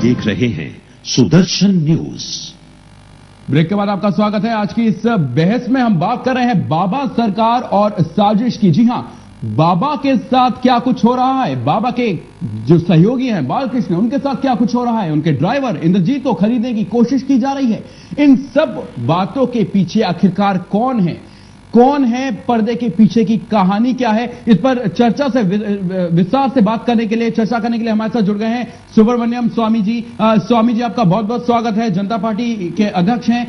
देख रहे हैं सुदर्शन न्यूज। ब्रेक के बाद आपका स्वागत है। आज की इस बहस में हम बात कर रहे हैं बाबा सरकार और साजिश की। जी हां, बाबा के साथ क्या कुछ हो रहा है, बाबा के जो सहयोगी हैं बालकृष्ण, उनके साथ क्या कुछ हो रहा है, उनके ड्राइवर इंद्रजीत को खरीदने की कोशिश की जा रही है। इन सब बातों के पीछे आखिरकार कौन है, कौन है, पर्दे के पीछे की कहानी क्या है, इस पर चर्चा से विस्तार से बात करने के लिए, चर्चा करने के लिए हमारे साथ जुड़ गए हैं सुब्रमण्यम स्वामी जी। स्वामी जी, आपका बहुत बहुत स्वागत है। जनता पार्टी के अध्यक्ष हैं।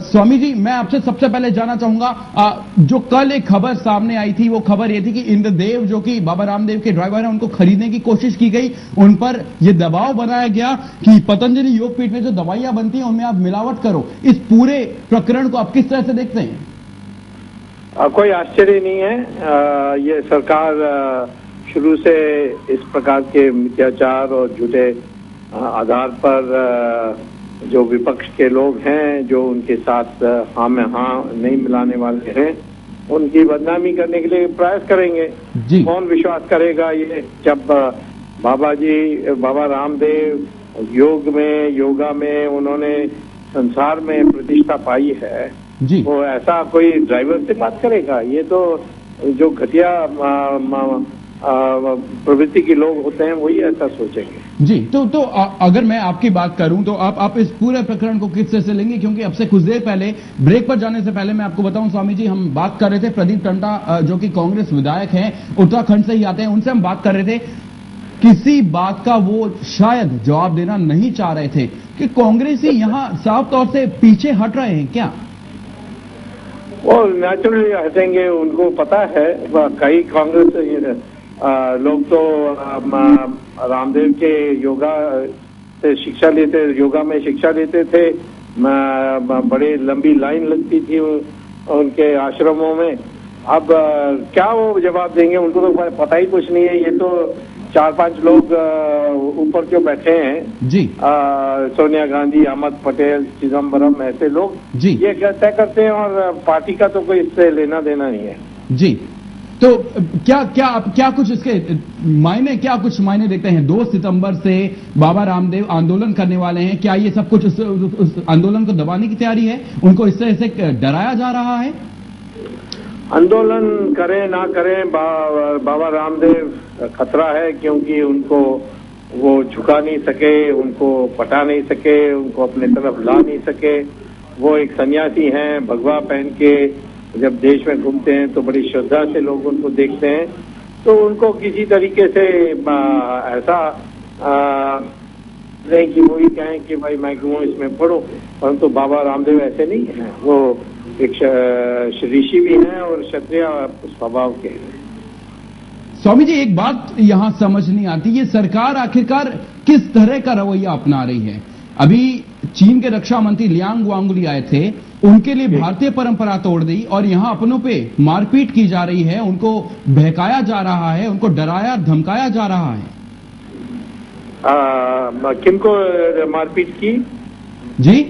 स्वामी जी, मैं आपसे सबसे पहले जानना चाहूंगा, जो कल एक खबर सामने आई थी, वो खबर ये थी कि इंद्रदेव, जो कि बाबा रामदेव के ड्राइवर हैं, उनको खरीदने की कोशिश की गई, उन पर यह दबाव बनाया गया कि पतंजलि योगपीठ में जो दवाइयां बनती हैं उनमें आप मिलावट करो। इस पूरे प्रकरण को आप किस तरह से देखते हैं? कोई आश्चर्य नहीं है। ये सरकार शुरू से इस प्रकार के मिथ्याचार और झूठे आधार पर जो विपक्ष के लोग हैं, जो उनके साथ हाँ में हाँ नहीं मिलाने वाले हैं, उनकी बदनामी करने के लिए प्रयास करेंगे। कौन विश्वास करेगा ये, जब बाबा रामदेव योगा में उन्होंने संसार में प्रतिष्ठा पाई है जी, वो ऐसा कोई ड्राइवर से बात करेगा? ये तो जो घटिया प्रवृत्ति के लोग होते हैं वही ऐसा सोचेंगे जी। तो अगर मैं आपकी बात करूं तो आप इस पूरे प्रकरण को किस तरह से लेंगे? क्योंकि अब से कुछ देर पहले, ब्रेक पर जाने से पहले मैं आपको बताऊं स्वामी जी, हम बात कर रहे थे प्रदीप टंटा, जो कि कांग्रेस विधायक हैं, उत्तराखंड से ही आते हैं, उनसे हम बात कर रहे थे। किसी बात का वो शायद जवाब देना नहीं चाह रहे थे कि कांग्रेसी यहां साफ तौर से पीछे हट रहे हैं क्या? वो नेचुरली हटेंगे, उनको पता है। कई कांग्रेस लोग तो रामदेव के योगा से शिक्षा लेते, योगा में शिक्षा लेते थे। बड़ी लंबी लाइन लगती थी उनके आश्रमों में। अब क्या वो जवाब देंगे? उनको तो पता ही कुछ नहीं है। ये तो 4-5 लोग ऊपर क्यों बैठे हैं जी, सोनिया गांधी, अहमद पटेल, चिदम्बरम, ऐसे लोग जी, ये तय करते हैं और पार्टी का तो कोई इससे लेना देना नहीं है जी। तो क्या कुछ इसके मायने, क्या कुछ मायने देखते हैं? 2 सितंबर से बाबा रामदेव आंदोलन करने वाले हैं। क्या ये सब कुछ उस आंदोलन को दबाने की तैयारी है? उनको इस तरह से डराया जा रहा है? आंदोलन करें ना करें, बाबा रामदेव खतरा है, क्योंकि उनको वो झुका नहीं सके, उनको पटा नहीं सके, उनको अपने तरफ ला नहीं सके। वो एक सन्यासी हैं, भगवा पहन के जब देश में घूमते हैं तो बड़ी श्रद्धा से लोग उनको देखते हैं। तो उनको किसी तरीके से ऐसा नहीं कि वो ही कहें कि भाई मैं क्यों इसमें पढ़ूं, परंतु बाबा रामदेव ऐसे नहीं है। वो एक ऋषि भी हैं और क्षत्रिय स्वभाव के हैं। स्वामी जी, एक बात यहां समझ नहीं आती, ये सरकार आखिरकार किस तरह का रवैया अपना रही है? अभी चीन के रक्षा मंत्री लियांग वांगुली आए थे, उनके लिए भारतीय परंपरा तोड़ दी और यहां अपनों पे मारपीट की जा रही है, उनको बहकाया जा रहा है, उनको डराया धमकाया जा रहा है। किनको मारपीट की जी?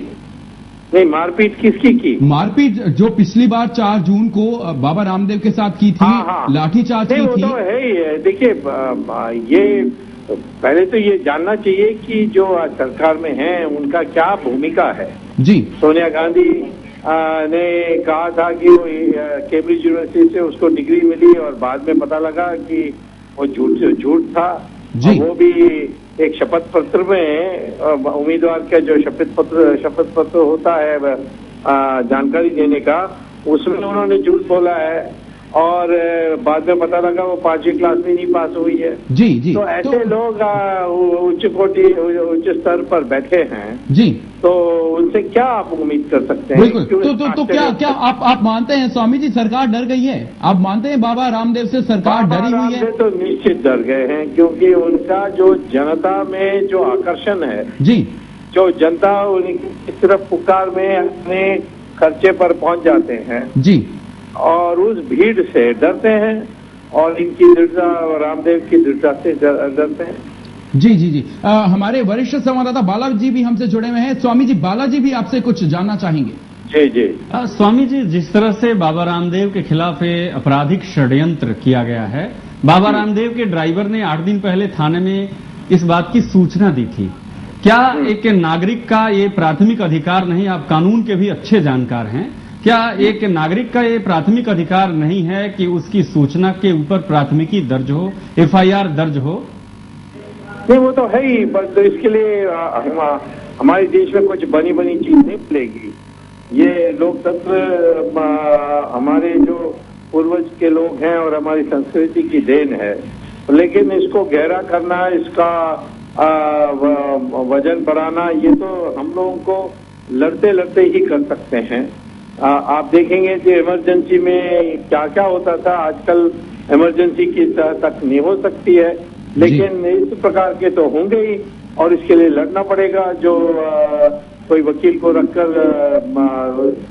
नहीं, मारपीट किसकी की? मारपीट जो पिछली बार 4 जून को बाबा रामदेव के साथ की थी, लाठीचार्ज की थी। वो तो है ही है। देखिए, ये पहले तो ये जानना चाहिए कि जो सरकार में हैं उनका क्या भूमिका है जी। सोनिया गांधी ने कहा था कि वो कैम्ब्रिज यूनिवर्सिटी से उसको डिग्री मिली और बाद में पता लगा कि वो झूठ था जी। वो भी एक शपथ पत्र में उम्मीदवार का जो शपथ पत्र होता है जानकारी देने का, उसमें उन्होंने झूठ बोला है और बाद में पता लगा वो 5वीं क्लास में नहीं पास हुई है जी जी। तो ऐसे लोग उच्च स्तर पर बैठे हैं जी, तो उनसे क्या आप उम्मीद कर सकते हैं? बिल्कुल। तो क्या आप मानते हैं स्वामी जी सरकार डर गई है? आप मानते हैं बाबा रामदेव से सरकार डरी हुई है? तो निश्चित डर गए हैं, क्योंकि उनका जो जनता में जो आकर्षण है जी, जो जनता उनकी सिर्फ पुकार में अपने खर्चे पर पहुंच जाते हैं जी, और उस भीड़ से डरते हैं और इनकी दृढ़ता, रामदेव की दृढ़ता से डरते हैं जी जी जी। हमारे वरिष्ठ संवाददाता बालाजी भी हमसे जुड़े हुए हैं। स्वामी जी, बालाजी भी आपसे कुछ जानना चाहेंगे। जी जी। स्वामी जी, जिस तरह से बाबा रामदेव के खिलाफ आपराधिक षड्यंत्र किया गया है, बाबा रामदेव के ड्राइवर ने 8 दिन पहले थाने में इस बात की सूचना दी थी क्या एक नागरिक का ये प्राथमिक अधिकार नहीं, आप कानून के भी अच्छे जानकार हैं, क्या एक नागरिक का ये प्राथमिक अधिकार नहीं है कि उसकी सूचना के ऊपर प्राथमिकी दर्ज हो, FIR दर्ज हो? नहीं, वो तो है ही, बट इसके लिए हमारे देश में कुछ बनी बनी चीज नहीं मिलेगी। ये लोकतंत्र हमारे जो पूर्वज के लोग हैं और हमारी संस्कृति की देन है, लेकिन इसको गहरा करना, इसका वजन बढ़ाना, ये तो हम लोगों को लड़ते लड़ते ही कर सकते हैं। आप देखेंगे कि इमरजेंसी में क्या क्या होता था, आजकल इमरजेंसी की तक नहीं हो सकती है, लेकिन इस प्रकार के तो होंगे ही, और इसके लिए लड़ना पड़ेगा। जो कोई वकील को रखकर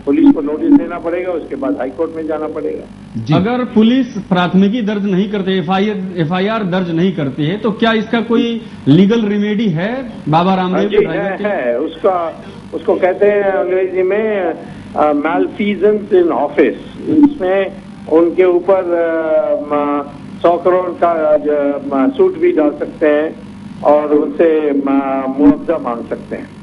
पुलिस को नोटिस देना पड़ेगा, उसके बाद हाईकोर्ट में जाना पड़ेगा। अगर पुलिस प्राथमिकता दर्ज नहीं करते, FIR दर्ज नहीं करती है, तो क्या इसका कोई लीगल रेमेडी है? बाबा रामदेव जी है, उसको कहते हैं अंग्रेजी में मैलफीजेंस इन ऑफिस। इसमें उनके ऊपर 100 करोड़ का सूट भी डाल सकते हैं और उनसे मुआवजा मांग सकते हैं।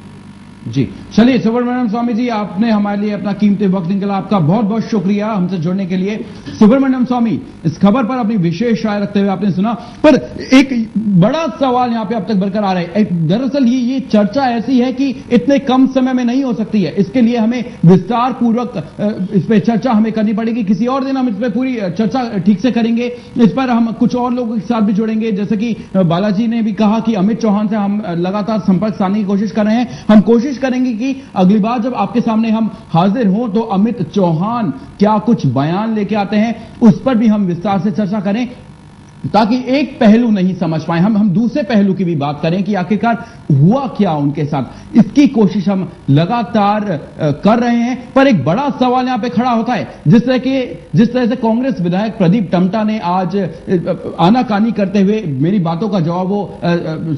जी, चलिए सुब्रमण्यम स्वामी जी, आपने हमारे लिए अपना कीमती वक्त निकाला, आपका बहुत बहुत शुक्रिया हमसे जुड़ने के लिए। सुब्रमण्यम स्वामी, इस खबर पर अपनी विशेष राय रखते हुए आपने सुना, पर एक बड़ा सवाल यहां पे अब तक बरकरार है। दरअसल ये चर्चा ऐसी है कि इतने कम समय में नहीं हो सकती है, इसके लिए हमें विस्तार पूर्वक इस पर चर्चा हमें करनी पड़ेगी। किसी और दिन हम इस पर पूरी चर्चा ठीक से करेंगे। इस पर हम कुछ और लोगों के साथ भी जुड़ेंगे, जैसे कि बालाजी ने भी कहा कि अमित चौहान से हम लगातार संपर्क साधने की कोशिश कर रहे हैं। हम कोशिश करेंगे कि अगली बार जब आपके सामने हम हाजिर हों तो अमित चौहान क्या कुछ बयान लेके आते हैं, उस पर भी हम विस्तार से चर्चा करें, ताकि एक पहलू नहीं समझ पाए हम दूसरे पहलू की भी बात करें कि आखिरकार हुआ क्या उनके साथ। इसकी कोशिश हम लगातार कर रहे हैं। पर एक बड़ा सवाल यहां पे खड़ा होता है, जिस तरह से कांग्रेस विधायक प्रदीप टम्टा ने आज आनाकानी करते हुए मेरी बातों का जवाब, वो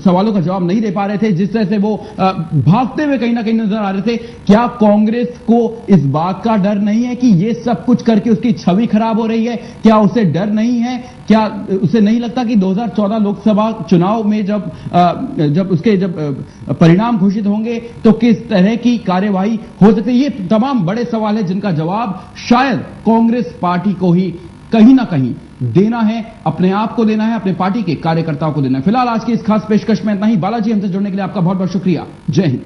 सवालों का जवाब नहीं दे पा रहे थे, जिस तरह से वो भागते हुए कहीं ना कहीं नजर आ रहे थे। क्या कांग्रेस को इस बात का डर नहीं है कि ये सब कुछ करके उसकी छवि खराब हो रही है? क्या उसे डर नहीं है? क्या उसे नहीं लगता कि 2014 लोकसभा चुनाव में जब उसके परिणाम घोषित होंगे तो किस तरह की कार्यवाही हो सकती है? ये तमाम बड़े सवाल हैं जिनका जवाब शायद कांग्रेस पार्टी को ही कहीं ना कहीं देना है, अपने आप को देना है, अपने पार्टी के कार्यकर्ताओं को देना है। फिलहाल आज की इस खास पेशकश में इतना ही। बालाजी, हमसे जुड़ने के लिए आपका बहुत बहुत शुक्रिया। जय हिंद।